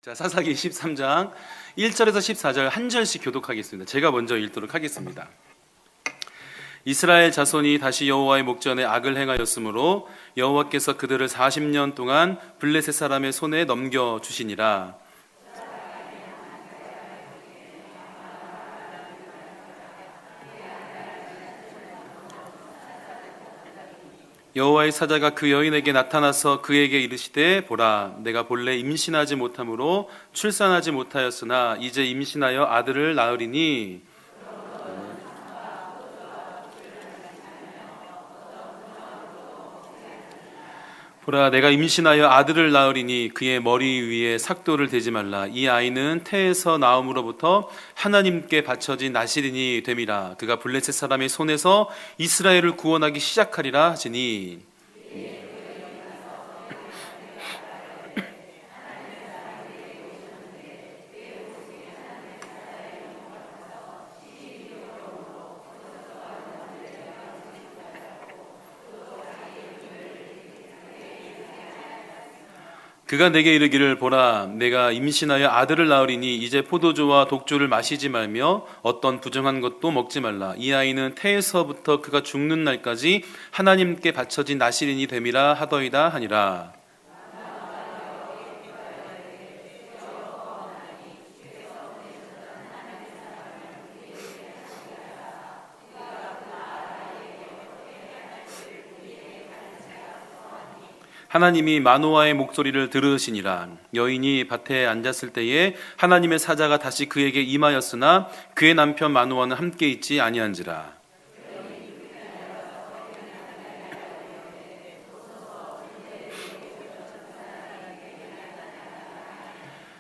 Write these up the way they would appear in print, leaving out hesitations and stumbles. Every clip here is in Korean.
자, 사사기 13장 1절에서 14절 한 절씩 교독하겠습니다. 제가 먼저 읽도록 하겠습니다. 이스라엘 자손이 다시 여호와의 목전에 악을 행하였으므로 여호와께서 그들을 40년 동안 블레셋 사람의 손에 넘겨 주시니라. 여호와의 사자가 그 여인에게 나타나서 그에게 이르시되 보라, 내가 본래 임신하지 못함으로 출산하지 못하였으나 이제 임신하여 아들을 낳으리니 보라, 내가 임신하여 아들을 낳으리니 그의 머리 위에 삭도를 대지 말라. 이 아이는 태에서 나옴으로부터 하나님께 바쳐진 나실인이 됨이라. 그가 블레셋 사람의 손에서 이스라엘을 구원하기 시작하리라 하시니. 그가 내게 이르기를 보라, 내가 임신하여 아들을 낳으리니 이제 포도주와 독주를 마시지 말며 어떤 부정한 것도 먹지 말라. 이 아이는 태에서부터 그가 죽는 날까지 하나님께 바쳐진 나실인이 됨이라 하더이다 하니라. 하나님이 마노아의 목소리를 들으시니라. 여인이 밭에 앉았을 때에 하나님의 사자가 다시 그에게 임하였으나 그의 남편 마노아는 함께 있지 아니한지라.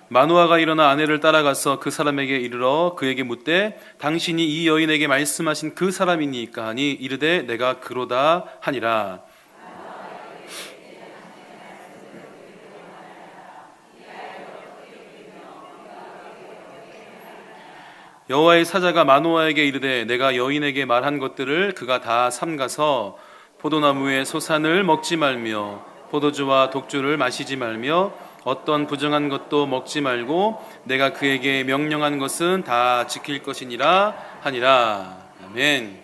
마노아가 일어나 아내를 따라가서 그 사람에게 이르러 그에게 묻되 당신이 이 여인에게 말씀하신 그 사람이니까 하니 이르되 내가 그로다 하니라. 여호와의 사자가 마노아에게 이르되 내가 여인에게 말한 것들을 그가 다 삼가서 포도나무의 소산을 먹지 말며 포도주와 독주를 마시지 말며 어떤 부정한 것도 먹지 말고 내가 그에게 명령한 것은 다 지킬 것이니라 하니라. 아멘.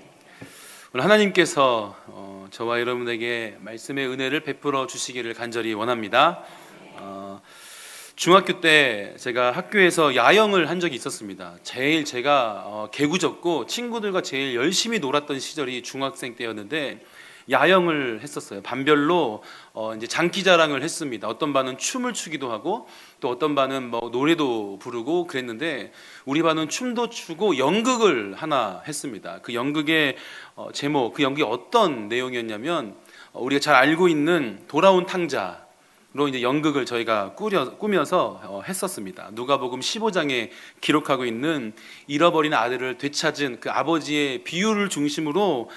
오늘 하나님께서 저와 여러분에게 말씀의 은혜를 베풀어 주시기를 간절히 원합니다. 중학교 때 제가 학교에서 야영을 한 적이 있었습니다. 제일 제가 개구졌고 친구들과 제일 열심히 놀았던 시절이 중학생 때였는데 야영을 했었어요. 반별로 이제 장기자랑을 했습니다. 어떤 반은 춤을 추기도 하고 또 어떤 반은 뭐 노래도 부르고 그랬는데 우리 반은 춤도 추고 연극을 하나 했습니다. 그 연극의 제목, 그 연극이 어떤 내용이었냐면 우리가 잘 알고 있는 돌아온 탕자 로 이제 연극을 저희가 꾸며서 했었습니다. 누가복음 15장에 기록하고 있는 잃어버린 아들을 되찾은 그 아버지의 비유를 중심으로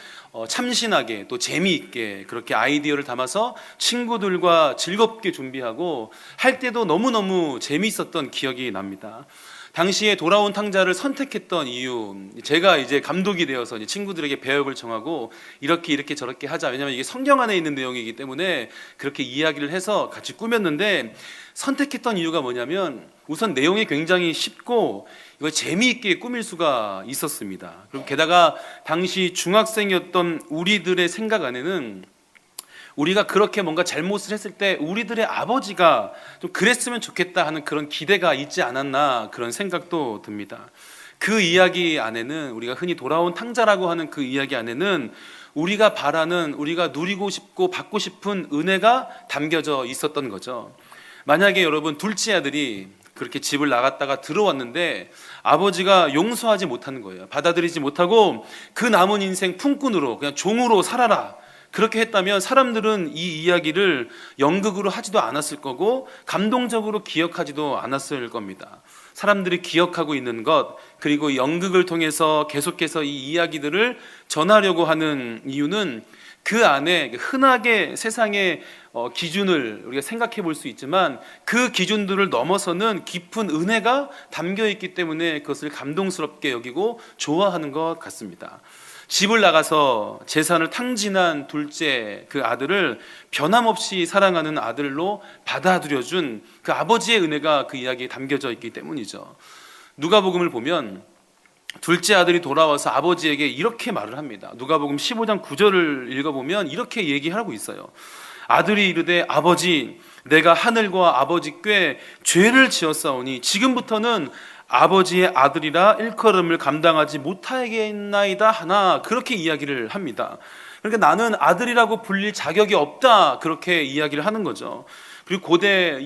참신하게 또 재미있게 그렇게 아이디어를 담아서 친구들과 즐겁게 준비하고 할 때도 너무너무 재미있었던 기억이 납니다. 당시에 돌아온 탕자를 선택했던 이유, 제가 이제 감독이 되어서 이제 친구들에게 배역을 정하고 이렇게 저렇게 하자. 왜냐하면 이게 성경 안에 있는 내용이기 때문에 그렇게 이야기를 해서 같이 꾸몄는데 선택했던 이유가 뭐냐면 우선 내용이 굉장히 쉽고 이걸 재미있게 꾸밀 수가 있었습니다. 그리고 게다가 당시 중학생이었던 우리들의 생각 안에는 우리가 그렇게 뭔가 잘못을 했을 때 우리들의 아버지가 좀 그랬으면 좋겠다 하는 그런 기대가 있지 않았나 그런 생각도 듭니다. 그 이야기 안에는 우리가 흔히 돌아온 탕자라고 하는 그 이야기 안에는 우리가 바라는 우리가 누리고 싶고 받고 싶은 은혜가 담겨져 있었던 거죠. 만약에 여러분 둘째 아들이 그렇게 집을 나갔다가 들어왔는데 아버지가 용서하지 못하는 거예요. 받아들이지 못하고 그 남은 인생 품꾼으로 그냥 종으로 살아라 그렇게 했다면 사람들은 이 이야기를 연극으로 하지도 않았을 거고 감동적으로 기억하지도 않았을 겁니다. 사람들이 기억하고 있는 것 그리고 연극을 통해서 계속해서 이 이야기들을 전하려고 하는 이유는 그 안에 흔하게 세상의 기준을 우리가 생각해 볼 수 있지만 그 기준들을 넘어서는 깊은 은혜가 담겨 있기 때문에 그것을 감동스럽게 여기고 좋아하는 것 같습니다. 집을 나가서 재산을 탕진한 둘째 그 아들을 변함없이 사랑하는 아들로 받아들여준 그 아버지의 은혜가 그 이야기에 담겨져 있기 때문이죠. 누가복음을 보면 둘째 아들이 돌아와서 아버지에게 이렇게 말을 합니다. 누가복음 15장 9절을 읽어보면 이렇게 얘기하고 있어요. 아들이 이르되 아버지, 내가 하늘과 아버지께 죄를 지었사오니 지금부터는 아버지의 아들이라 일컬음을 감당하지 못하겠나이다 하나, 그렇게 이야기를 합니다. 그러니까 나는 아들이라고 불릴 자격이 없다, 그렇게 이야기를 하는 거죠. 그리고 고대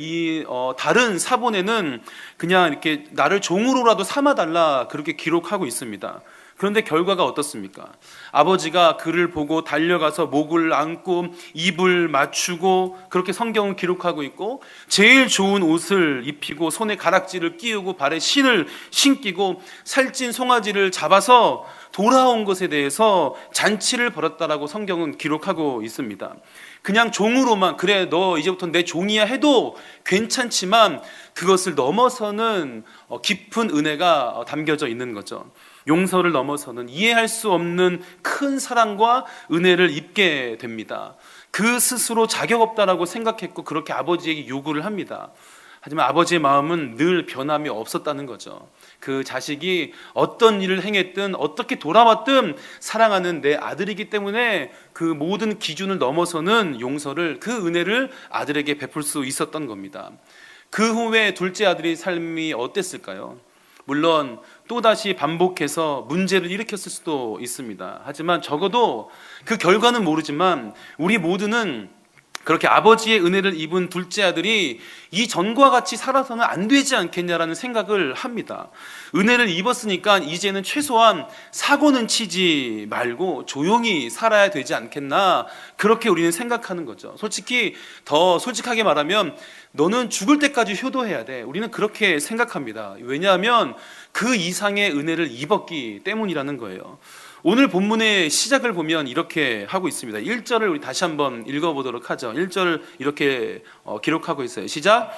다른 사본에는 그냥 이렇게 나를 종으로라도 삼아달라, 그렇게 기록하고 있습니다. 그런데 결과가 어떻습니까? 아버지가 그를 보고 달려가서 목을 안고 입을 맞추고, 그렇게 성경은 기록하고 있고, 제일 좋은 옷을 입히고 손에 가락지를 끼우고 발에 신을 신기고 살찐 송아지를 잡아서 돌아온 것에 대해서 잔치를 벌였다라고 성경은 기록하고 있습니다. 그냥 종으로만, 그래 너 이제부터 내 종이야 해도 괜찮지만 그것을 넘어서는 깊은 은혜가 담겨져 있는 거죠. 용서를 넘어서는 이해할 수 없는 큰 사랑과 은혜를 입게 됩니다. 그 스스로 자격 없다라고 생각했고 그렇게 아버지에게 요구를 합니다. 하지만 아버지의 마음은 늘 변함이 없었다는 거죠. 그 자식이 어떤 일을 행했든 어떻게 돌아왔든 사랑하는 내 아들이기 때문에 그 모든 기준을 넘어서는 용서를, 그 은혜를 아들에게 베풀 수 있었던 겁니다. 그 후에 둘째 아들의 삶이 어땠을까요? 물론 또다시 반복해서 문제를 일으켰을 수도 있습니다. 하지만 적어도 그 결과는 모르지만 우리 모두는 그렇게 아버지의 은혜를 입은 둘째 아들이 이전과 같이 살아서는 안 되지 않겠냐라는 생각을 합니다. 은혜를 입었으니까 이제는 최소한 사고는 치지 말고 조용히 살아야 되지 않겠나, 그렇게 우리는 생각하는 거죠. 솔직히 더 솔직하게 말하면 너는 죽을 때까지 효도해야 돼, 우리는 그렇게 생각합니다. 왜냐하면 그 이상의 은혜를 입었기 때문이라는 거예요. 오늘 본문의 시작을 보면 이렇게 하고 있습니다. 1절을 우리 다시 한번 읽어보도록 하죠. 1절을 이렇게 기록하고 있어요. 시작.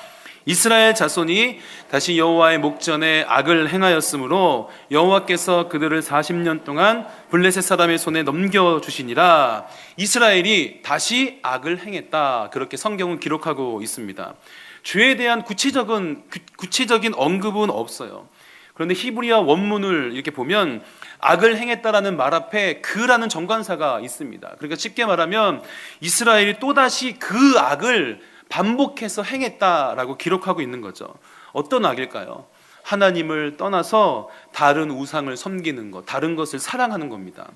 이스라엘 자손이 다시 여호와의 목전에 악을 행하였으므로 여호와께서 그들을 40년 동안 블레셋 사람의 손에 넘겨주시니라. 이스라엘이 다시 악을 행했다, 그렇게 성경은 기록하고 있습니다. 죄에 대한 구체적인 언급은 없어요. 그런데 히브리어 원문을 이렇게 보면 악을 행했다라는 말 앞에 그라는 정관사가 있습니다. 그러니까 쉽게 말하면 이스라엘이 또다시 그 악을 반복해서 행했다라고 기록하고 있는 거죠. 어떤 악일까요? 하나님을 떠나서 다른 우상을 섬기는 것, 다른 것을 사랑하는 겁니다.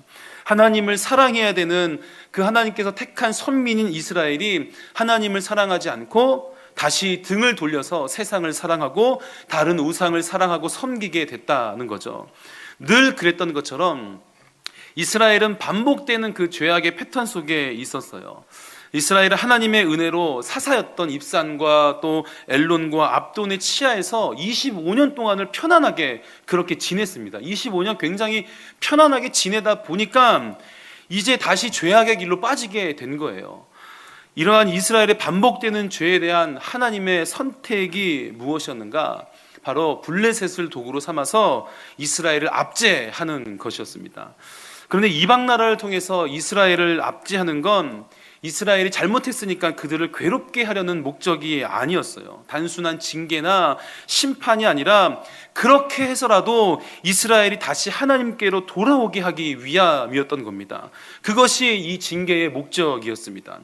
하나님을 사랑해야 되는 그 하나님께서 택한 선민인 이스라엘이 하나님을 사랑하지 않고 다시 등을 돌려서 세상을 사랑하고 다른 우상을 사랑하고 섬기게 됐다는 거죠. 늘 그랬던 것처럼 이스라엘은 반복되는 그 죄악의 패턴 속에 있었어요. 이스라엘은 하나님의 은혜로 사사였던 입산과 또 엘론과 압돈의 치하에서 25년 동안을 편안하게 그렇게 지냈습니다. 25년 굉장히 편안하게 지내다 보니까 이제 다시 죄악의 길로 빠지게 된 거예요. 이러한 이스라엘의 반복되는 죄에 대한 하나님의 선택이 무엇이었는가? 바로 블레셋을 도구로 삼아서 이스라엘을 압제하는 것이었습니다. 그런데 이방 나라를 통해서 이스라엘을 압제하는 건 이스라엘이 잘못했으니까 그들을 괴롭게 하려는 목적이 아니었어요. 단순한 징계나 심판이 아니라 그렇게 해서라도 이스라엘이 다시 하나님께로 돌아오게 하기 위함이었던 겁니다. 그것이 이 징계의 목적이었습니다.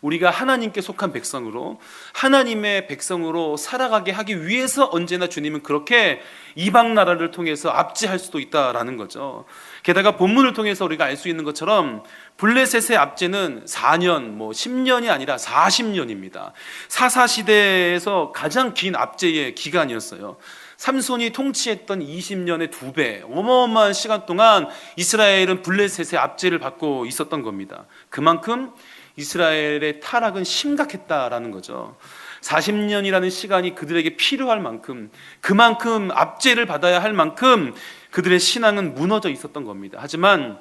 우리가 하나님께 속한 백성으로, 하나님의 백성으로 살아가게 하기 위해서 언제나 주님은 그렇게 이방 나라를 통해서 압제할 수도 있다라는 거죠. 게다가 본문을 통해서 우리가 알 수 있는 것처럼 블레셋의 압제는 4년, 10년이 아니라 40년입니다. 사사시대에서 가장 긴 압제의 기간이었어요. 삼손이 통치했던 20년의 2배, 어마어마한 시간 동안 이스라엘은 블레셋의 압제를 받고 있었던 겁니다. 그만큼 이스라엘의 타락은 심각했다라는 거죠. 40년이라는 시간이 그들에게 필요할 만큼, 그만큼 압제를 받아야 할 만큼 그들의 신앙은 무너져 있었던 겁니다. 하지만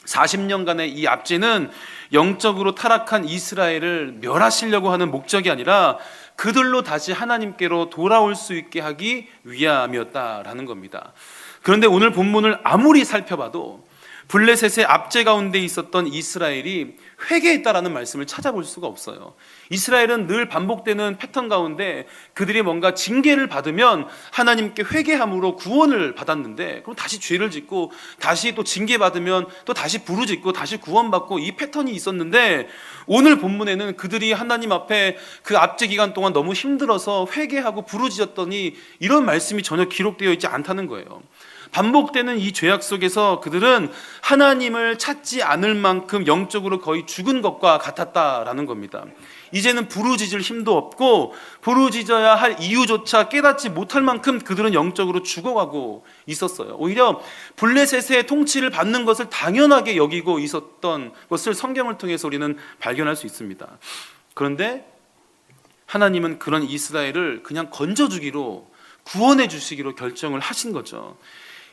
40년간의 이 압제는 영적으로 타락한 이스라엘을 멸하시려고 하는 목적이 아니라 그들로 다시 하나님께로 돌아올 수 있게 하기 위함이었다라는 겁니다. 그런데 오늘 본문을 아무리 살펴봐도 블레셋의 압제 가운데 있었던 이스라엘이 회개했다라는 말씀을 찾아볼 수가 없어요. 이스라엘은 늘 반복되는 패턴 가운데 그들이 뭔가 징계를 받으면 하나님께 회개함으로 구원을 받았는데, 그럼 다시 죄를 짓고 다시 또 징계받으면 또 다시 부르짖고 다시 구원받고, 이 패턴이 있었는데, 오늘 본문에는 그들이 하나님 앞에 그 압제 기간 동안 너무 힘들어서 회개하고 부르짖었더니 이런 말씀이 전혀 기록되어 있지 않다는 거예요. 반복되는 이 죄악 속에서 그들은 하나님을 찾지 않을 만큼 영적으로 거의 죽은 것과 같았다라는 겁니다. 이제는 부르짖을 힘도 없고 부르짖어야 할 이유조차 깨닫지 못할 만큼 그들은 영적으로 죽어가고 있었어요. 오히려 블레셋의 통치를 받는 것을 당연하게 여기고 있었던 것을 성경을 통해서 우리는 발견할 수 있습니다. 그런데 하나님은 그런 이스라엘을 그냥 건져주기로, 구원해 주시기로 결정을 하신 거죠.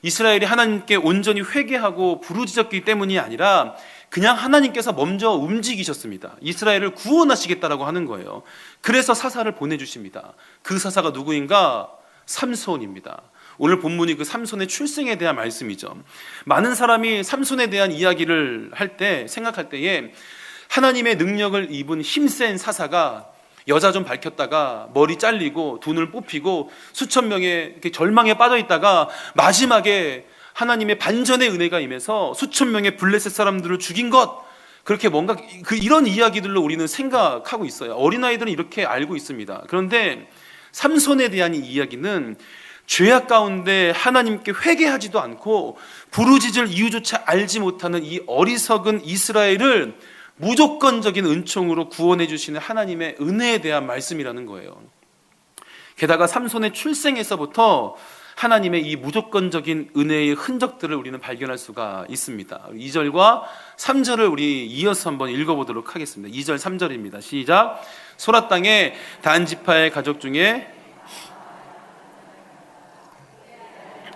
이스라엘이 하나님께 온전히 회개하고 부르짖었기 때문이 아니라 그냥 하나님께서 먼저 움직이셨습니다. 이스라엘을 구원하시겠다라고 하는 거예요. 그래서 사사를 보내주십니다. 그 사사가 누구인가? 삼손입니다. 오늘 본문이 그 삼손의 출생에 대한 말씀이죠. 많은 사람이 삼손에 대한 이야기를 생각할 때에 하나님의 능력을 입은 힘센 사사가 여자 좀 밝혔다가 머리 잘리고 눈을 뽑히고 수천 명의 절망에 빠져 있다가 마지막에 하나님의 반전의 은혜가 임해서 수천 명의 블레셋 사람들을 죽인 것, 그렇게 뭔가 이런 이야기들로 우리는 생각하고 있어요. 어린아이들은 이렇게 알고 있습니다. 그런데 삼손에 대한 이 이야기는 죄악 가운데 하나님께 회개하지도 않고 부르짖을 이유조차 알지 못하는 이 어리석은 이스라엘을 무조건적인 은총으로 구원해 주시는 하나님의 은혜에 대한 말씀이라는 거예요. 게다가 삼손의 출생에서부터 하나님의 이 무조건적인 은혜의 흔적들을 우리는 발견할 수가 있습니다. 2절과 3절을 우리 이어서 한번 읽어보도록 하겠습니다. 2절 3절입니다. 시작. 소라 땅에 단 지파의 가족 중에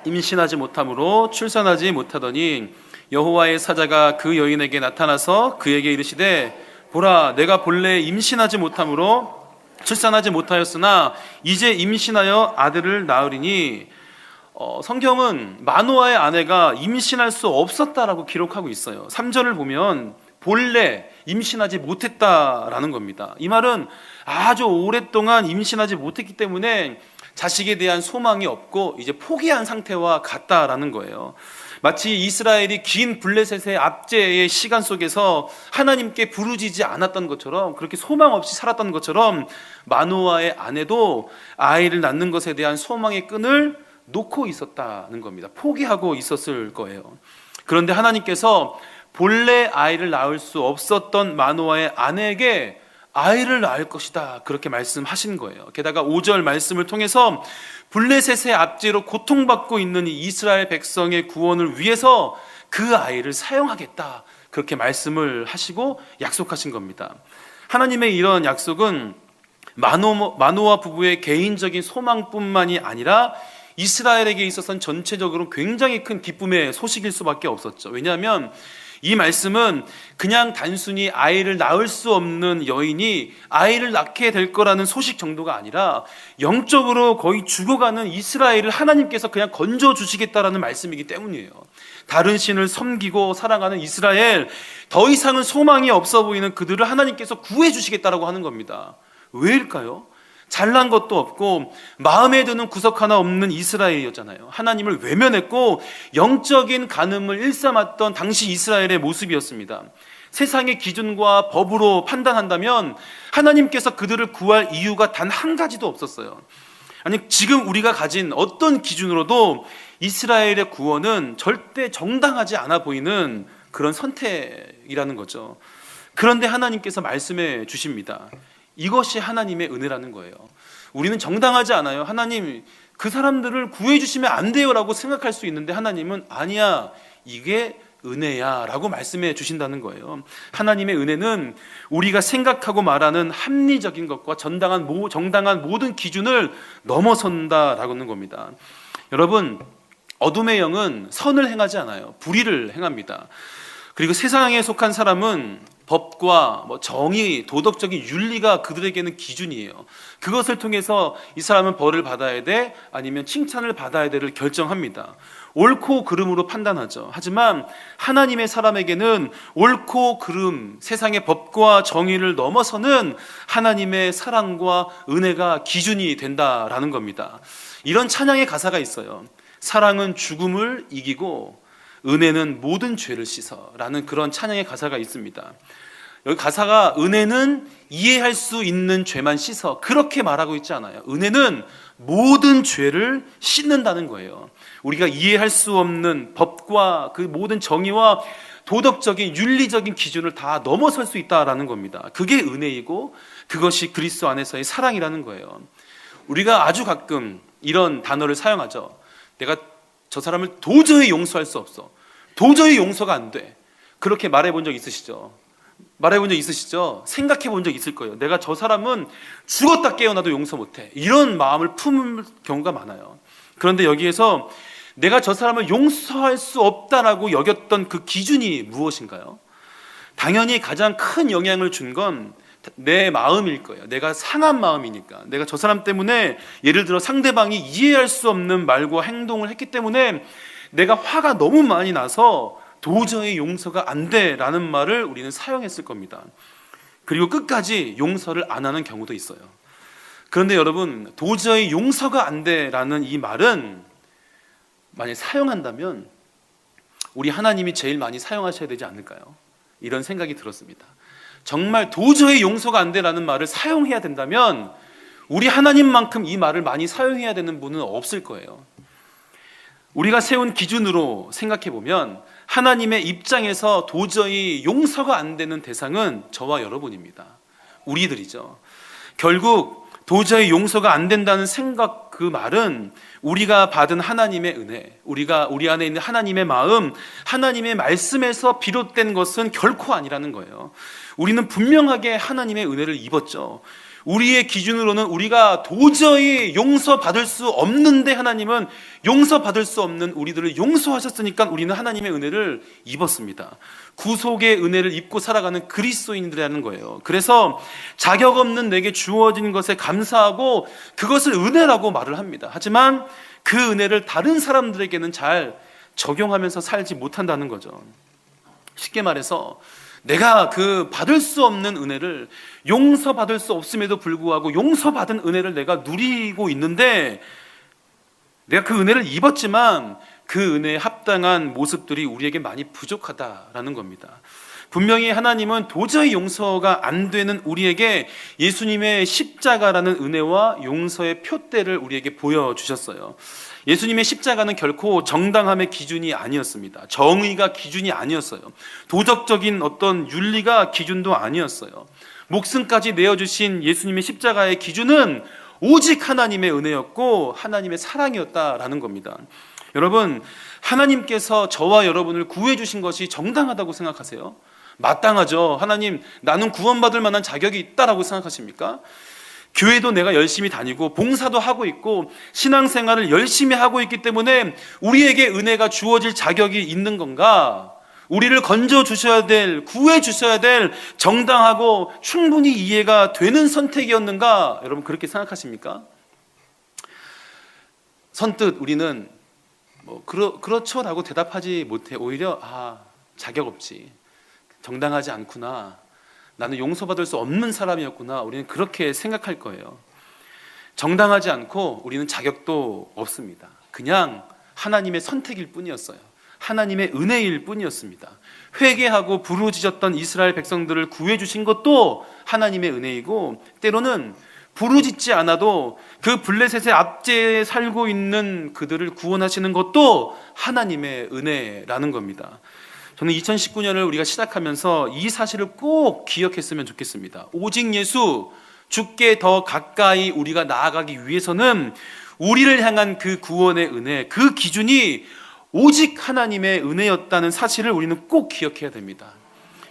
임신하지 못함으로 출산하지 못하더니 여호와의 사자가 그 여인에게 나타나서 그에게 이르시되, 보라, 내가 본래 임신하지 못함으로 출산하지 못하였으나 이제 임신하여 아들을 낳으리니. 성경은 마노아의 아내가 임신할 수 없었다라고 기록하고 있어요. 3절을 보면 본래 임신하지 못했다라는 겁니다. 이 말은 아주 오랫동안 임신하지 못했기 때문에 자식에 대한 소망이 없고 이제 포기한 상태와 같다라는 거예요. 마치 이스라엘이 긴 블레셋의 압제의 시간 속에서 하나님께 부르짖지 않았던 것처럼, 그렇게 소망 없이 살았던 것처럼 마노아의 아내도 아이를 낳는 것에 대한 소망의 끈을 놓고 있었다는 겁니다. 포기하고 있었을 거예요. 그런데 하나님께서 본래 아이를 낳을 수 없었던 마노아의 아내에게 아이를 낳을 것이다, 그렇게 말씀하신 거예요. 게다가 5절 말씀을 통해서 블레셋의 압제로 고통받고 있는 이 이스라엘 백성의 구원을 위해서 그 아이를 사용하겠다, 그렇게 말씀을 하시고 약속하신 겁니다. 하나님의 이런 약속은 마노아 부부의 개인적인 소망뿐만이 아니라 이스라엘에게 있어서는 전체적으로 굉장히 큰 기쁨의 소식일 수밖에 없었죠. 왜냐하면 이 말씀은 그냥 단순히 아이를 낳을 수 없는 여인이 아이를 낳게 될 거라는 소식 정도가 아니라 영적으로 거의 죽어가는 이스라엘을 하나님께서 그냥 건져주시겠다라는 말씀이기 때문이에요. 다른 신을 섬기고 살아가는 이스라엘, 더 이상은 소망이 없어 보이는 그들을 하나님께서 구해주시겠다라고 하는 겁니다. 왜일까요? 잘난 것도 없고 마음에 드는 구석 하나 없는 이스라엘이었잖아요. 하나님을 외면했고 영적인 간음을 일삼았던 당시 이스라엘의 모습이었습니다. 세상의 기준과 법으로 판단한다면 하나님께서 그들을 구할 이유가 단 한 가지도 없었어요. 아니, 지금 우리가 가진 어떤 기준으로도 이스라엘의 구원은 절대 정당하지 않아 보이는 그런 선택이라는 거죠. 그런데 하나님께서 말씀해 주십니다. 이것이 하나님의 은혜라는 거예요. 우리는 정당하지 않아요. 하나님, 그 사람들을 구해주시면 안 돼요 라고 생각할 수 있는데 하나님은 아니야, 이게 은혜야 라고 말씀해 주신다는 거예요. 하나님의 은혜는 우리가 생각하고 말하는 합리적인 것과 정당한 모든 기준을 넘어선다라고 하는 겁니다. 여러분, 어둠의 영은 선을 행하지 않아요. 불의를 행합니다. 그리고 세상에 속한 사람은 법과 정의, 도덕적인 윤리가 그들에게는 기준이에요. 그것을 통해서 이 사람은 벌을 받아야 돼, 아니면 칭찬을 받아야 돼를 결정합니다. 옳고 그름으로 판단하죠. 하지만 하나님의 사람에게는 옳고 그름, 세상의 법과 정의를 넘어서는 하나님의 사랑과 은혜가 기준이 된다라는 겁니다. 이런 찬양의 가사가 있어요. 사랑은 죽음을 이기고 은혜는 모든 죄를 씻어라는 그런 찬양의 가사가 있습니다. 여기 가사가 은혜는 이해할 수 있는 죄만 씻어, 그렇게 말하고 있지 않아요. 은혜는 모든 죄를 씻는다는 거예요. 우리가 이해할 수 없는 법과 그 모든 정의와 도덕적인 윤리적인 기준을 다 넘어설 수 있다라는 겁니다. 그게 은혜이고 그것이 그리스도 안에서의 사랑이라는 거예요. 우리가 아주 가끔 이런 단어를 사용하죠. 내가 저 사람을 도저히 용서할 수 없어, 도저히 용서가 안 돼, 그렇게 말해본 적 있으시죠? 말해본 적 있으시죠? 생각해 본 적 있을 거예요. 내가 저 사람은 죽었다 깨어나도 용서 못해, 이런 마음을 품을 경우가 많아요. 그런데 여기에서 내가 저 사람을 용서할 수 없다라고 여겼던 그 기준이 무엇인가요? 당연히 가장 큰 영향을 준 건 내 마음일 거예요. 내가 상한 마음이니까. 내가 저 사람 때문에, 예를 들어 상대방이 이해할 수 없는 말과 행동을 했기 때문에 내가 화가 너무 많이 나서 도저히 용서가 안 돼라는 말을 우리는 사용했을 겁니다. 그리고 끝까지 용서를 안 하는 경우도 있어요. 그런데 여러분, 도저히 용서가 안 돼라는 이 말은 만약 사용한다면 우리 하나님이 제일 많이 사용하셔야 되지 않을까요? 이런 생각이 들었습니다. 정말 도저히 용서가 안 돼라는 말을 사용해야 된다면 우리 하나님만큼 이 말을 많이 사용해야 되는 분은 없을 거예요. 우리가 세운 기준으로 생각해 보면 하나님의 입장에서 도저히 용서가 안 되는 대상은 저와 여러분입니다. 우리들이죠. 결국 도저히 용서가 안 된다는 생각, 그 말은 우리가 받은 하나님의 은혜, 우리 안에 있는 하나님의 마음, 하나님의 말씀에서 비롯된 것은 결코 아니라는 거예요. 우리는 분명하게 하나님의 은혜를 입었죠. 우리의 기준으로는 우리가 도저히 용서받을 수 없는데 하나님은 용서받을 수 없는 우리들을 용서하셨으니까 우리는 하나님의 은혜를 입었습니다. 구속의 은혜를 입고 살아가는 그리스도인들이라는 거예요. 그래서 자격 없는 내게 주어진 것에 감사하고 그것을 은혜라고 말을 합니다. 하지만 그 은혜를 다른 사람들에게는 잘 적용하면서 살지 못한다는 거죠. 쉽게 말해서 내가 그 받을 수 없는 은혜를, 용서받을 수 없음에도 불구하고 용서받은 은혜를 내가 누리고 있는데, 내가 그 은혜를 입었지만 그 은혜에 합당한 모습들이 우리에게 많이 부족하다라는 겁니다. 분명히 하나님은 도저히 용서가 안 되는 우리에게 예수님의 십자가라는 은혜와 용서의 표대를 우리에게 보여주셨어요. 예수님의 십자가는 결코 정당함의 기준이 아니었습니다. 정의가 기준이 아니었어요. 도덕적인 어떤 윤리가 기준도 아니었어요. 목숨까지 내어주신 예수님의 십자가의 기준은 오직 하나님의 은혜였고 하나님의 사랑이었다라는 겁니다. 여러분, 하나님께서 저와 여러분을 구해주신 것이 정당하다고 생각하세요? 마땅하죠. 하나님, 나는 구원받을 만한 자격이 있다라고 생각하십니까? 교회도 내가 열심히 다니고 봉사도 하고 있고 신앙생활을 열심히 하고 있기 때문에 우리에게 은혜가 주어질 자격이 있는 건가? 우리를 건져주셔야 될, 구해주셔야 될 정당하고 충분히 이해가 되는 선택이었는가? 여러분, 그렇게 생각하십니까? 선뜻 우리는 그렇죠 라고 대답하지 못해. 오히려 자격 없지, 정당하지 않구나, 나는 용서받을 수 없는 사람이었구나, 우리는 그렇게 생각할 거예요. 정당하지 않고 우리는 자격도 없습니다. 그냥 하나님의 선택일 뿐이었어요. 하나님의 은혜일 뿐이었습니다. 회개하고 부르짖었던 이스라엘 백성들을 구해주신 것도 하나님의 은혜이고, 때로는 부르짖지 않아도 그 블레셋의 압제에 살고 있는 그들을 구원하시는 것도 하나님의 은혜라는 겁니다. 저는 2019년을 우리가 시작하면서 이 사실을 꼭 기억했으면 좋겠습니다. 오직 예수, 주께 더 가까이 우리가 나아가기 위해서는 우리를 향한 그 구원의 은혜, 그 기준이 오직 하나님의 은혜였다는 사실을 우리는 꼭 기억해야 됩니다.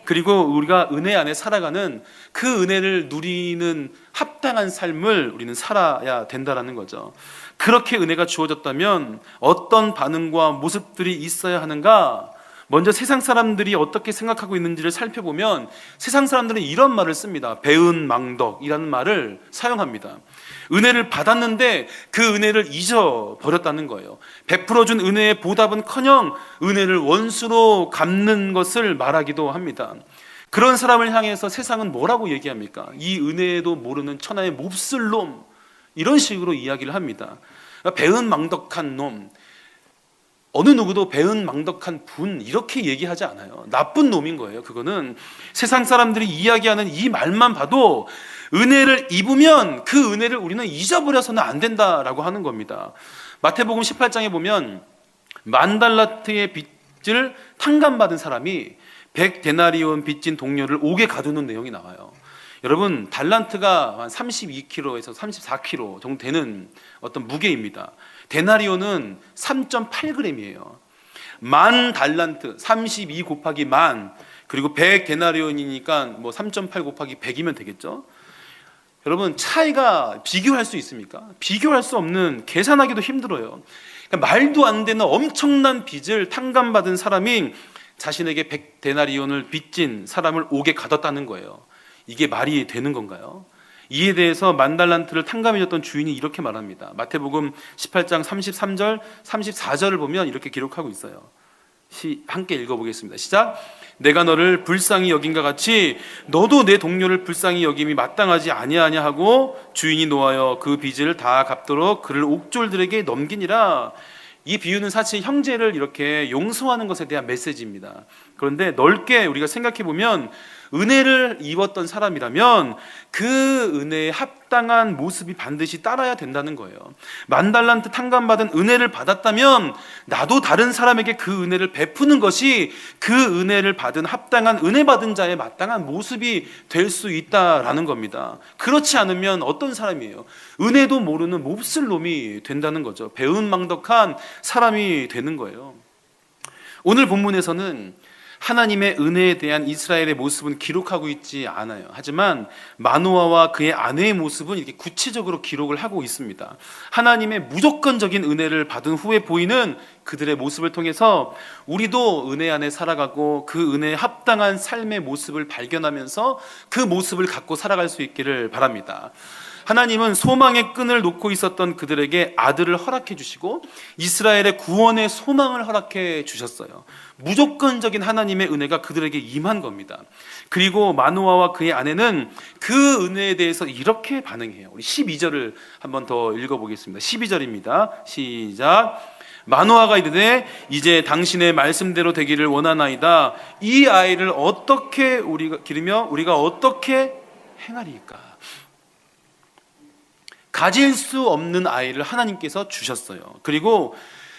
그리고 우리가 은혜 안에 살아가는 그 은혜를 누리는 합당한 삶을 우리는 살아야 된다는 거죠. 그렇게 은혜가 주어졌다면 어떤 반응과 모습들이 있어야 하는가? 먼저 세상 사람들이 어떻게 생각하고 있는지를 살펴보면 세상 사람들은 이런 말을 씁니다. 배은망덕이라는 말을 사용합니다. 은혜를 받았는데 그 은혜를 잊어버렸다는 거예요. 베풀어준 은혜의 보답은커녕 은혜를 원수로 갚는 것을 말하기도 합니다. 그런 사람을 향해서 세상은 뭐라고 얘기합니까? 이 은혜도 모르는 천하의 몹쓸 놈, 이런 식으로 이야기를 합니다. 배은망덕한 놈, 어느 누구도 배은망덕한 분 이렇게 얘기하지 않아요. 나쁜 놈인 거예요. 그거는 세상 사람들이 이야기하는 이 말만 봐도 은혜를 입으면 그 은혜를 우리는 잊어버려서는 안 된다라고 하는 겁니다. 마태복음 18장에 보면 10,000달란트의 빚을 탕감받은 사람이 100데나리온 빚진 동료를 옥에 가두는 내용이 나와요. 여러분, 달란트가 한 32kg에서 34kg 정도 되는 어떤 무게입니다. 데나리온은 3.8g이에요. 10,000달란트 32 곱하기 10,000, 그리고 100데나리온이니까 뭐 3.8 곱하기 100이면 되겠죠. 여러분, 차이가 비교할 수 있습니까? 비교할 수 없는, 계산하기도 힘들어요. 그러니까 말도 안 되는 엄청난 빚을 탕감받은 사람이 자신에게 100데나리온을 빚진 사람을 옥에 가뒀다는 거예요. 이게 말이 되는 건가요? 이에 대해서 10,000달란트를 탕감해줬던 주인이 이렇게 말합니다. 마태복음 18장 33절 34절을 보면 이렇게 기록하고 있어요. 함께 읽어보겠습니다. 시작. 내가 너를 불쌍히 여긴과 같이 너도 내 동료를 불쌍히 여김이 마땅하지 아니하냐 하고 주인이 노하여 그 빚을 다 갚도록 그를 옥졸들에게 넘기니라. 이 비유는 사실 형제를 이렇게 용서하는 것에 대한 메시지입니다. 그런데 넓게 우리가 생각해 보면 은혜를 입었던 사람이라면 그 은혜에 합당한 모습이 반드시 따라야 된다는 거예요. 10,000달란트 탕감받은 은혜를 받았다면 나도 다른 사람에게 그 은혜를 베푸는 것이 그 은혜를 받은 합당한 은혜 받은 자의 마땅한 모습이 될 수 있다라는 겁니다. 그렇지 않으면 어떤 사람이에요? 은혜도 모르는 몹쓸 놈이 된다는 거죠. 배은망덕한 사람이 되는 거예요. 오늘 본문에서는 하나님의 은혜에 대한 이스라엘의 모습은 기록하고 있지 않아요. 하지만 마노아와 그의 아내의 모습은 이렇게 구체적으로 기록을 하고 있습니다. 하나님의 무조건적인 은혜를 받은 후에 보이는 그들의 모습을 통해서 우리도 은혜 안에 살아가고 그 은혜에 합당한 삶의 모습을 발견하면서 그 모습을 갖고 살아갈 수 있기를 바랍니다. 하나님은 소망의 끈을 놓고 있었던 그들에게 아들을 허락해 주시고 이스라엘의 구원의 소망을 허락해 주셨어요. 무조건적인 하나님의 은혜가 그들에게 임한 겁니다. 그리고 마노아와 그의 아내는 그 은혜에 대해서 이렇게 반응해요. 우리 12절을 한번 더 읽어보겠습니다. 12절입니다. 시작. 마노아가 이르되 이제 당신의 말씀대로 되기를 원하나이다. 이 아이를 어떻게 우리가 기르며 우리가 어떻게 행하리까? 가질 수 없는 아이를 하나님께서 주셨어요. 그리고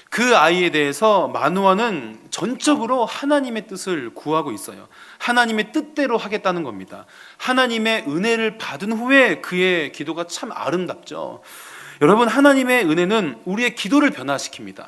그 아이에 대해서 마노아는 전적으로 하나님의 뜻을 구하고 있어요. 하나님의 뜻대로 하겠다는 겁니다. 하나님의 은혜를 받은 후에 그의 기도가 참 아름답죠. 여러분, 하나님의 은혜는 우리의 기도를 변화시킵니다.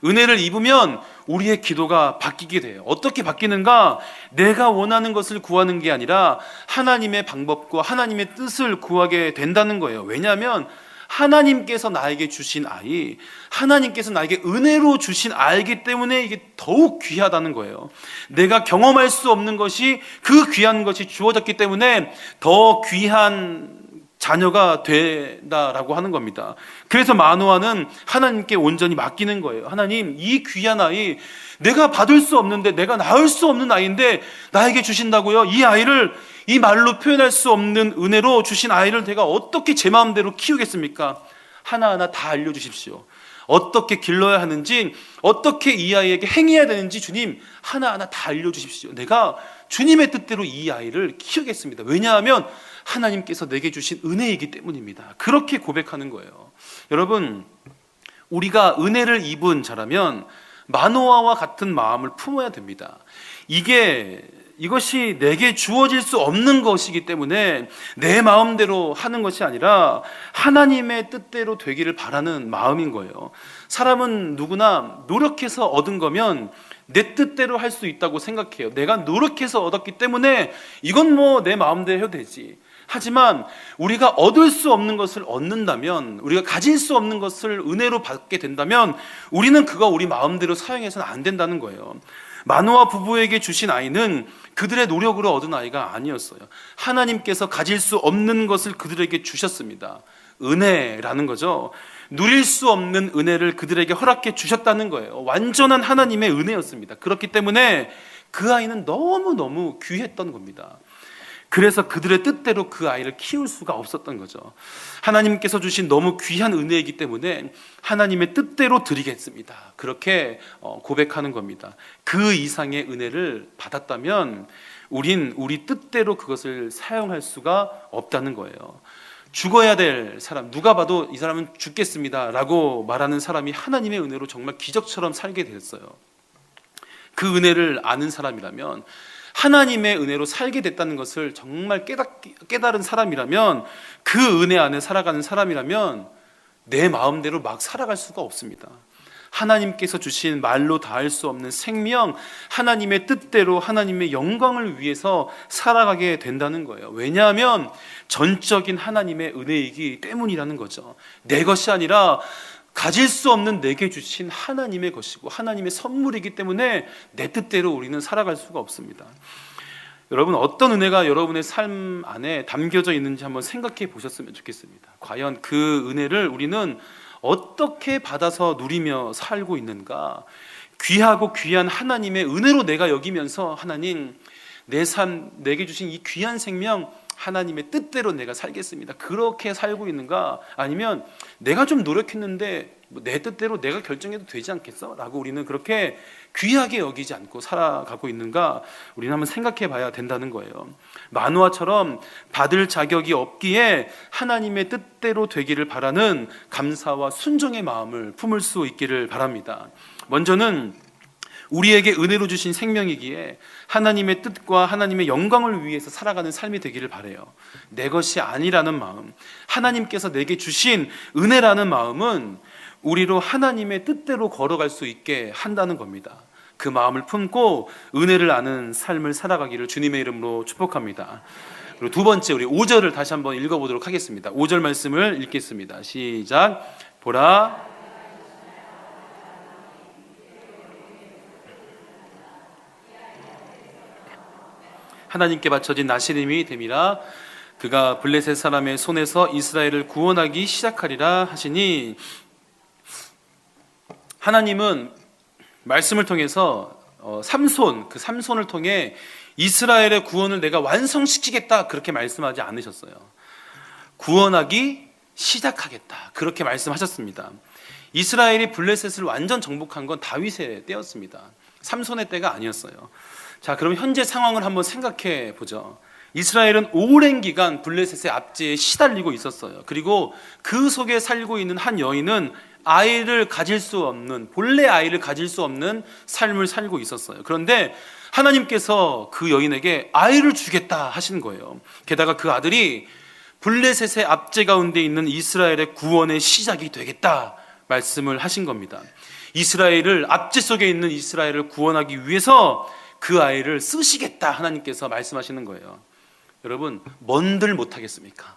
은혜를 입으면 우리의 기도가 바뀌게 돼요. 어떻게 바뀌는가? 내가 원하는 것을 구하는 게 아니라 하나님의 방법과 하나님의 뜻을 구하게 된다는 거예요. 왜냐하면 하나님께서 나에게 주신 아이, 하나님께서 나에게 은혜로 주신 아이기 때문에 이게 더욱 귀하다는 거예요. 내가 경험할 수 없는 것이, 그 귀한 것이 주어졌기 때문에 더 귀한 자녀가 된다라고 하는 겁니다. 그래서 마노아는 하나님께 온전히 맡기는 거예요. 하나님, 이 귀한 아이, 내가 받을 수 없는데, 내가 낳을 수 없는 아이인데 나에게 주신다고요? 이 아이를, 이 말로 표현할 수 없는 은혜로 주신 아이를 제가 어떻게 제 마음대로 키우겠습니까? 하나하나 다 알려주십시오. 어떻게 길러야 하는지, 어떻게 이 아이에게 행해야 되는지 주님 하나하나 다 알려주십시오. 내가 주님의 뜻대로 이 아이를 키우겠습니다. 왜냐하면 하나님께서 내게 주신 은혜이기 때문입니다. 그렇게 고백하는 거예요. 여러분, 우리가 은혜를 입은 자라면 마노아와 같은 마음을 품어야 됩니다. 이것이 내게 주어질 수 없는 것이기 때문에 내 마음대로 하는 것이 아니라 하나님의 뜻대로 되기를 바라는 마음인 거예요. 사람은 누구나 노력해서 얻은 거면 내 뜻대로 할 수 있다고 생각해요. 내가 노력해서 얻었기 때문에 이건 뭐 내 마음대로 해도 되지. 하지만 우리가 얻을 수 없는 것을 얻는다면, 우리가 가질 수 없는 것을 은혜로 받게 된다면 우리는 그거 우리 마음대로 사용해서는 안 된다는 거예요. 마노아 부부에게 주신 아이는 그들의 노력으로 얻은 아이가 아니었어요. 하나님께서 가질 수 없는 것을 그들에게 주셨습니다. 은혜라는 거죠. 누릴 수 없는 은혜를 그들에게 허락해 주셨다는 거예요. 완전한 하나님의 은혜였습니다. 그렇기 때문에 그 아이는 너무너무 귀했던 겁니다. 그래서 그들의 뜻대로 그 아이를 키울 수가 없었던 거죠. 하나님께서 주신 너무 귀한 은혜이기 때문에 하나님의 뜻대로 드리겠습니다. 그렇게 고백하는 겁니다. 그 이상의 은혜를 받았다면 우린 우리 뜻대로 그것을 사용할 수가 없다는 거예요. 죽어야 될 사람, 누가 봐도 이 사람은 죽겠습니다 라고 말하는 사람이 하나님의 은혜로 정말 기적처럼 살게 됐어요. 그 은혜를 아는 사람이라면, 하나님의 은혜로 살게 됐다는 것을 정말 깨달은 사람이라면, 그 은혜 안에 살아가는 사람이라면 내 마음대로 막 살아갈 수가 없습니다. 하나님께서 주신 말로 다할 수 없는 생명, 하나님의 뜻대로 하나님의 영광을 위해서 살아가게 된다는 거예요. 왜냐하면 전적인 하나님의 은혜이기 때문이라는 거죠. 내 것이 아니라 가질 수 없는 내게 주신 하나님의 것이고 하나님의 선물이기 때문에 내 뜻대로 우리는 살아갈 수가 없습니다. 여러분, 어떤 은혜가 여러분의 삶 안에 담겨져 있는지 한번 생각해 보셨으면 좋겠습니다. 과연 그 은혜를 우리는 어떻게 받아서 누리며 살고 있는가? 귀하고 귀한 하나님의 은혜로 내가 여기면서, 하나님, 내 삶, 내게 주신 이 귀한 생명 하나님의 뜻대로 내가 살겠습니다, 그렇게 살고 있는가? 아니면 내가 좀 노력했는데 내 뜻대로 내가 결정해도 되지 않겠어? 라고 우리는 그렇게 귀하게 여기지 않고 살아가고 있는가? 우리는 한번 생각해 봐야 된다는 거예요. 마노아처럼 받을 자격이 없기에 하나님의 뜻대로 되기를 바라는 감사와 순종의 마음을 품을 수 있기를 바랍니다. 먼저는 우리에게 은혜로 주신 생명이기에 하나님의 뜻과 하나님의 영광을 위해서 살아가는 삶이 되기를 바라요. 내 것이 아니라는 마음, 하나님께서 내게 주신 은혜라는 마음은 우리로 하나님의 뜻대로 걸어갈 수 있게 한다는 겁니다. 그 마음을 품고 은혜를 아는 삶을 살아가기를 주님의 이름으로 축복합니다. 그리고 두 번째, 우리 5절을 다시 한번 읽어보도록 하겠습니다. 5절 말씀을 읽겠습니다. 시작. 보라, 하나님께 바쳐진 나시림이 됨이라. 그가 블레셋 사람의 손에서 이스라엘을 구원하기 시작하리라 하시니, 하나님은 말씀을 통해서 삼손을 통해 이스라엘의 구원을 내가 완성시키겠다 그렇게 말씀하지 않으셨어요. 구원하기 시작하겠다 그렇게 말씀하셨습니다. 이스라엘이 블레셋을 완전 정복한 건 다윗의 때였습니다. 삼손의 때가 아니었어요. 자, 그럼 현재 상황을 한번 생각해 보죠. 이스라엘은 오랜 기간 블레셋의 압제에 시달리고 있었어요. 그리고 그 속에 살고 있는 한 여인은 아이를 가질 수 없는, 본래 아이를 가질 수 없는 삶을 살고 있었어요. 그런데 하나님께서 그 여인에게 아이를 주겠다 하신 거예요. 게다가 그 아들이 블레셋의 압제 가운데 있는 이스라엘의 구원의 시작이 되겠다 말씀을 하신 겁니다. 이스라엘을, 압제 속에 있는 이스라엘을 구원하기 위해서 그 아이를 쓰시겠다 하나님께서 말씀하시는 거예요. 여러분, 뭔들 못하겠습니까?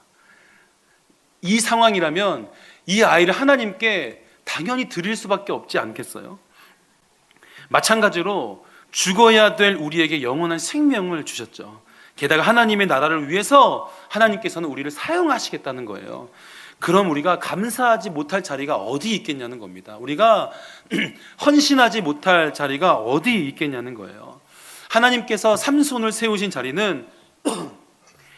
이 상황이라면 이 아이를 하나님께 당연히 드릴 수밖에 없지 않겠어요? 마찬가지로 죽어야 될 우리에게 영원한 생명을 주셨죠. 게다가 하나님의 나라를 위해서 하나님께서는 우리를 사용하시겠다는 거예요. 그럼 우리가 감사하지 못할 자리가 어디 있겠냐는 겁니다. 우리가 헌신하지 못할 자리가 어디 있겠냐는 거예요. 하나님께서 삼손을 세우신 자리는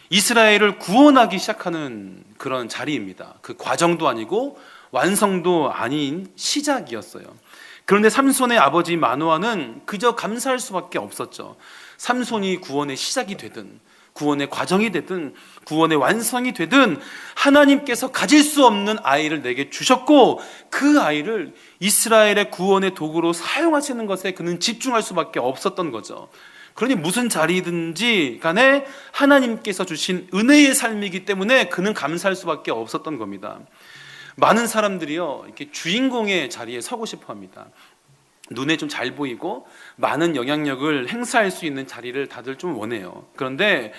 이스라엘을 구원하기 시작하는 그런 자리입니다. 그 과정도 아니고 완성도 아닌 시작이었어요. 그런데 삼손의 아버지 마노아는 그저 감사할 수밖에 없었죠. 삼손이 구원의 시작이 되든 구원의 과정이 되든 구원의 완성이 되든 하나님께서 가질 수 없는 아이를 내게 주셨고, 그 아이를 이스라엘의 구원의 도구로 사용하시는 것에 그는 집중할 수밖에 없었던 거죠. 그러니 무슨 자리든지 간에 하나님께서 주신 은혜의 삶이기 때문에 그는 감사할 수밖에 없었던 겁니다. 많은 사람들이요, 이렇게 주인공의 자리에 서고 싶어 합니다. 눈에 좀 잘 보이고 많은 영향력을 행사할 수 있는 자리를 다들 좀 원해요. 그런데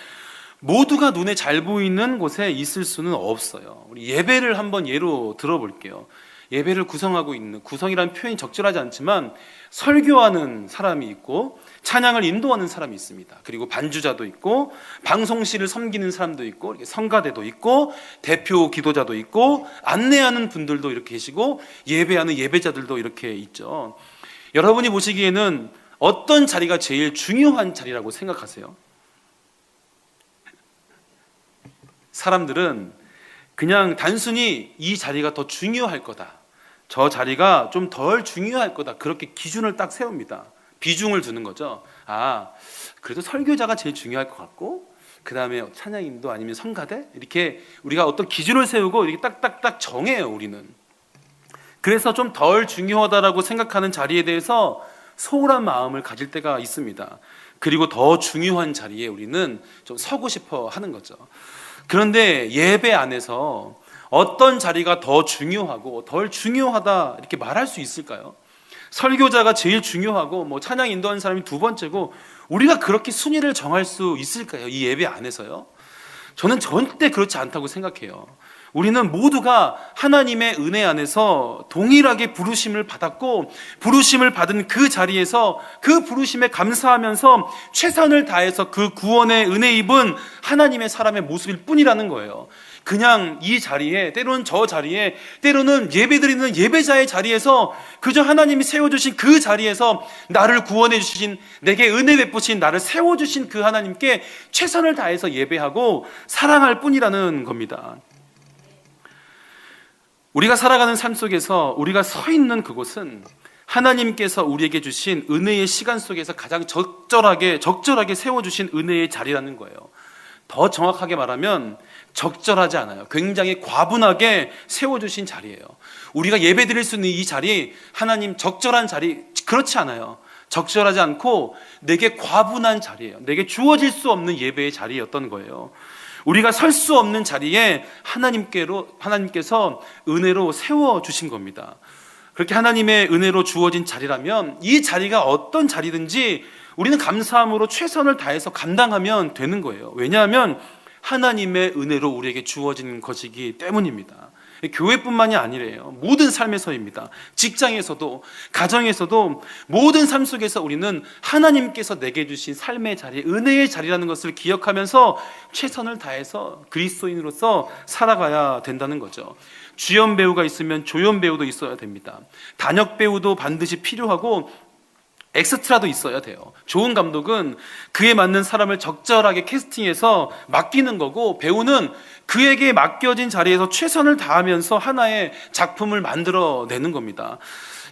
모두가 눈에 잘 보이는 곳에 있을 수는 없어요. 우리 예배를 한번 예로 들어볼게요. 예배를 구성하고 있는, 구성이라는 표현이 적절하지 않지만 설교하는 사람이 있고 찬양을 인도하는 사람이 있습니다. 그리고 반주자도 있고 방송실을 섬기는 사람도 있고 이렇게 성가대도 있고 대표 기도자도 있고 안내하는 분들도 이렇게 계시고 예배하는 예배자들도 이렇게 있죠. 여러분이 보시기에는 어떤 자리가 제일 중요한 자리라고 생각하세요? 사람들은 그냥 단순히 이 자리가 더 중요할 거다, 저 자리가 좀 덜 중요할 거다, 그렇게 기준을 딱 세웁니다. 비중을 두는 거죠. 그래도 설교자가 제일 중요할 것 같고 그 다음에 찬양인도 아니면 성가대, 이렇게 우리가 어떤 기준을 세우고 이렇게 딱딱딱 정해요. 우리는 그래서 좀 덜 중요하다라고 생각하는 자리에 대해서 소홀한 마음을 가질 때가 있습니다. 그리고 더 중요한 자리에 우리는 좀 서고 싶어 하는 거죠. 그런데 예배 안에서 어떤 자리가 더 중요하고 덜 중요하다 이렇게 말할 수 있을까요? 설교자가 제일 중요하고 찬양 인도하는 사람이 두 번째고, 우리가 그렇게 순위를 정할 수 있을까요? 이 예배 안에서요? 저는 절대 그렇지 않다고 생각해요. 우리는 모두가 하나님의 은혜 안에서 동일하게 부르심을 받았고, 부르심을 받은 그 자리에서 그 부르심에 감사하면서 최선을 다해서 그 구원의 은혜 입은 하나님의 사람의 모습일 뿐이라는 거예요. 그냥 이 자리에, 때로는 저 자리에, 때로는 예배드리는 예배자의 자리에서 그저 하나님이 세워주신 그 자리에서 나를 구원해 주신, 내게 은혜 베푸신, 나를 세워주신 그 하나님께 최선을 다해서 예배하고 사랑할 뿐이라는 겁니다. 우리가 살아가는 삶 속에서 우리가 서 있는 그곳은 하나님께서 우리에게 주신 은혜의 시간 속에서 가장 적절하게 세워주신 은혜의 자리라는 거예요. 더 정확하게 말하면 적절하지 않아요. 굉장히 과분하게 세워주신 자리예요. 우리가 예배드릴 수 있는 이 자리, 하나님 적절한 자리, 그렇지 않아요. 적절하지 않고 내게 과분한 자리예요. 내게 주어질 수 없는 예배의 자리였던 거예요. 우리가 설 수 없는 자리에 하나님께서 은혜로 세워주신 겁니다. 그렇게 하나님의 은혜로 주어진 자리라면 이 자리가 어떤 자리든지 우리는 감사함으로 최선을 다해서 감당하면 되는 거예요. 왜냐하면 하나님의 은혜로 우리에게 주어진 것이기 때문입니다. 교회뿐만이 아니래요. 모든 삶에서입니다. 직장에서도, 가정에서도, 모든 삶 속에서 우리는 하나님께서 내게 주신 삶의 자리, 은혜의 자리라는 것을 기억하면서 최선을 다해서 그리스도인으로서 살아가야 된다는 거죠. 주연 배우가 있으면 조연 배우도 있어야 됩니다. 단역 배우도 반드시 필요하고 엑스트라도 있어야 돼요. 좋은 감독은 그에 맞는 사람을 적절하게 캐스팅해서 맡기는 거고, 배우는 그에게 맡겨진 자리에서 최선을 다하면서 하나의 작품을 만들어내는 겁니다.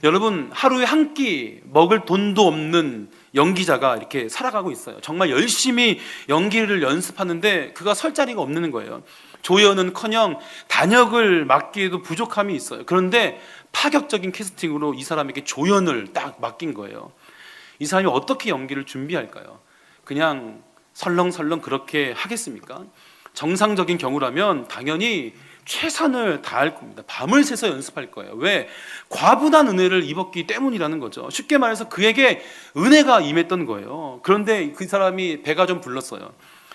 여러분, 하루에 한 끼 먹을 돈도 없는 연기자가 이렇게 살아가고 있어요. 정말 열심히 연기를 연습하는데 그가 설 자리가 없는 거예요. 조연은커녕 단역을 맡기에도 부족함이 있어요. 그런데 파격적인 캐스팅으로 이 사람에게 조연을 딱 맡긴 거예요. 이 사람이 어떻게 연기를 준비할까요? 그냥 설렁설렁 그렇게 하겠습니까? 정상적인 경우라면 당연히 최선을 다할 겁니다. 밤을 새서 연습할 거예요. 왜? 과분한 은혜를 입었기 때문이라는 거죠. 쉽게 말해서 그에게 은혜가 임했던 거예요. 그런데 그 사람이 배가 좀 불렀어요.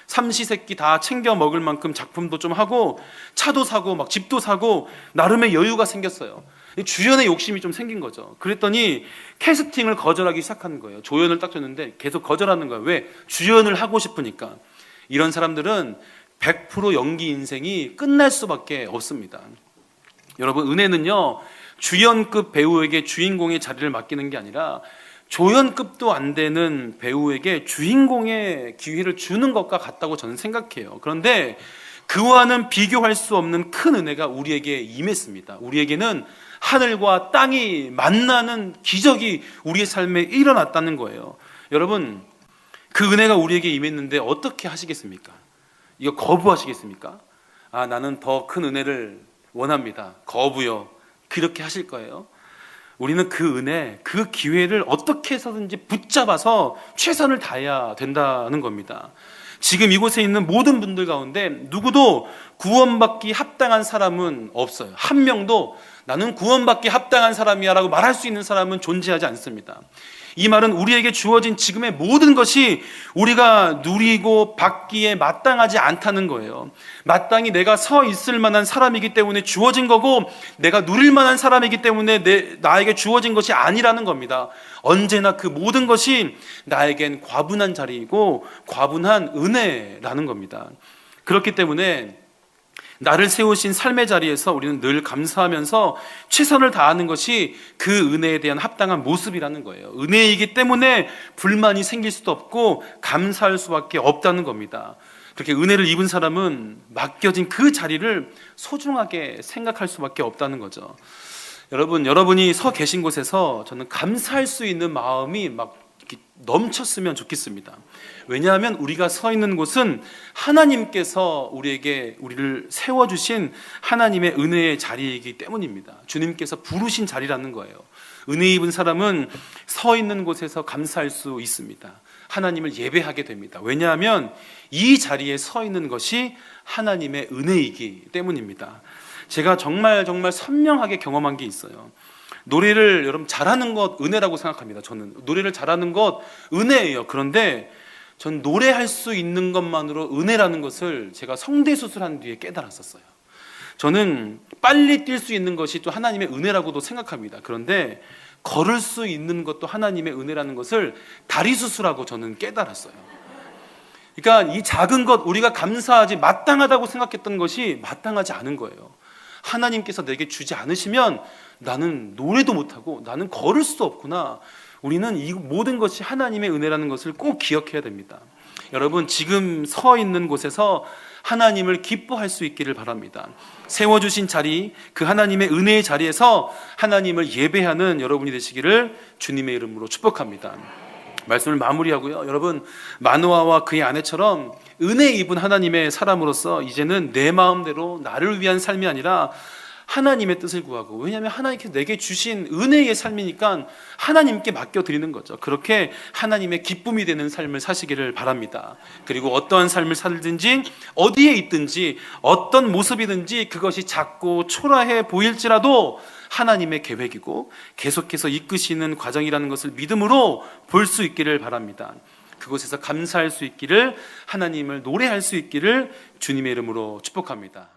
삼시세끼 다 챙겨 먹을 만큼 작품도 좀 하고 차도 사고 막 집도 사고 나름의 여유가 생겼어요. 주연의 욕심이 좀 생긴 거죠. 그랬더니 캐스팅을 거절하기 시작하는 거예요. 조연을 딱 줬는데 계속 거절하는 거예요. 왜? 주연을 하고 싶으니까. 이런 사람들은 100% 연기 인생이 끝날 수밖에 없습니다. 여러분, 은혜는요, 주연급 배우에게 주인공의 자리를 맡기는 게 아니라 조연급도 안 되는 배우에게 주인공의 기회를 주는 것과 같다고 저는 생각해요. 그런데 그와는 비교할 수 없는 큰 은혜가 우리에게 임했습니다. 우리에게는 하늘과 땅이 만나는 기적이 우리의 삶에 일어났다는 거예요. 여러분, 그 은혜가 우리에게 임했는데 어떻게 하시겠습니까? 이거 거부하시겠습니까? 나는 더 큰 은혜를 원합니다. 거부요. 그렇게 하실 거예요? 우리는 그 은혜, 그 기회를 어떻게 해서든지 붙잡아서 최선을 다해야 된다는 겁니다. 지금 이곳에 있는 모든 분들 가운데 누구도 구원받기 합당한 사람은 없어요. 한 명도 나는 구원받기 합당한 사람이야 라고 말할 수 있는 사람은 존재하지 않습니다. 이 말은 우리에게 주어진 지금의 모든 것이 우리가 누리고 받기에 마땅하지 않다는 거예요. 마땅히 내가 서 있을 만한 사람이기 때문에 주어진 거고, 내가 누릴 만한 사람이기 때문에 나에게 주어진 것이 아니라는 겁니다. 언제나 그 모든 것이 나에겐 과분한 자리이고 과분한 은혜라는 겁니다. 그렇기 때문에 나를 세우신 삶의 자리에서 우리는 늘 감사하면서 최선을 다하는 것이 그 은혜에 대한 합당한 모습이라는 거예요. 은혜이기 때문에 불만이 생길 수도 없고 감사할 수밖에 없다는 겁니다. 그렇게 은혜를 입은 사람은 맡겨진 그 자리를 소중하게 생각할 수밖에 없다는 거죠. 여러분이 서 계신 곳에서 저는 감사할 수 있는 마음이 막 넘쳤으면 좋겠습니다. 왜냐하면 우리가 서 있는 곳은 하나님께서 우리를 세워주신 하나님의 은혜의 자리이기 때문입니다. 주님께서 부르신 자리라는 거예요. 은혜 입은 사람은 서 있는 곳에서 감사할 수 있습니다. 하나님을 예배하게 됩니다. 왜냐하면 이 자리에 서 있는 것이 하나님의 은혜이기 때문입니다. 제가 정말 선명하게 경험한 게 있어요. 노래를 여러분 잘하는 것 은혜라고 생각합니다. 저는 노래를 잘하는 것 은혜예요. 그런데 전 노래할 수 있는 것만으로 은혜라는 것을 제가 성대수술한 뒤에 깨달았었어요. 저는 빨리 뛸 수 있는 것이 또 하나님의 은혜라고도 생각합니다. 그런데 걸을 수 있는 것도 하나님의 은혜라는 것을 다리수술하고 저는 깨달았어요. 그러니까 이 작은 것, 우리가 감사하지 마땅하다고 생각했던 것이 마땅하지 않은 거예요. 하나님께서 내게 주지 않으시면 나는 노래도 못하고 나는 걸을 수도 없구나. 우리는 이 모든 것이 하나님의 은혜라는 것을 꼭 기억해야 됩니다. 여러분, 지금 서 있는 곳에서 하나님을 기뻐할 수 있기를 바랍니다. 세워주신 자리, 그 하나님의 은혜의 자리에서 하나님을 예배하는 여러분이 되시기를 주님의 이름으로 축복합니다. 말씀을 마무리하고요. 여러분, 마노아와 그의 아내처럼 은혜 입은 하나님의 사람으로서 이제는 내 마음대로 나를 위한 삶이 아니라 하나님의 뜻을 구하고, 왜냐하면 하나님께서 내게 주신 은혜의 삶이니까 하나님께 맡겨드리는 거죠. 그렇게 하나님의 기쁨이 되는 삶을 사시기를 바랍니다. 그리고 어떠한 삶을 살든지 어디에 있든지 어떤 모습이든지 그것이 작고 초라해 보일지라도 하나님의 계획이고 계속해서 이끄시는 과정이라는 것을 믿음으로 볼 수 있기를 바랍니다. 그곳에서 감사할 수 있기를, 하나님을 노래할 수 있기를 주님의 이름으로 축복합니다.